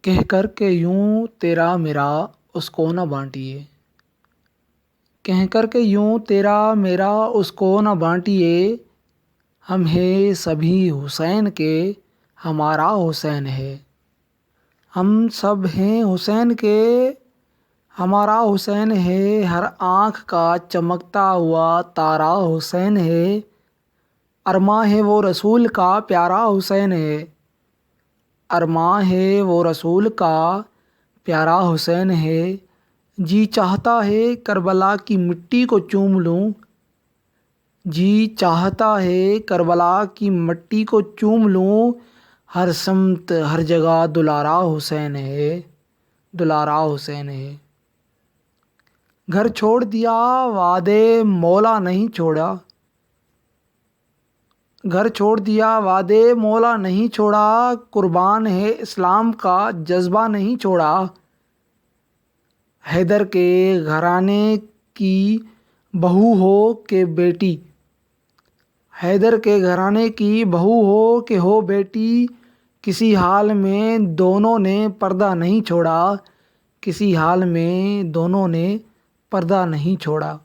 کہہ کر کے یوں تیرا میرا اس کو نہ بانٹیے، کہہ کر کے یوں تیرا میرا اس کو نہ بانٹیے، ہم ہیں سبھی حسین کے ہمارا حسین ہے، ہم سب ہیں حسین کے ہمارا حسین ہے، ہر آنکھ کا چمکتا ہوا تارا حسین ہے، ارماں ہے وہ رسول کا پیارا حسین ہے، ارماں ہے وہ رسول کا پیارا حسین ہے، جی چاہتا ہے کربلا کی مٹی کو چوم لوں، جی چاہتا ہے کربلا کی مٹی کو چوم لوں، ہر سمت ہر جگہ دلارا حسین ہے، دلارا حسین ہے، گھر چھوڑ دیا وعدے مولا نہیں چھوڑا، گھر چھوڑ دیا وعدے مولا نہیں چھوڑا، قربان ہے اسلام کا جذبہ نہیں چھوڑا، حیدر کے گھرانے کی بہو ہو کہ بیٹی، حیدر کے گھرانے کی بہو ہو کہ ہو بیٹی، کسی حال میں دونوں نے پردہ نہیں چھوڑا، کسی حال میں دونوں نے پردہ نہیں چھوڑا۔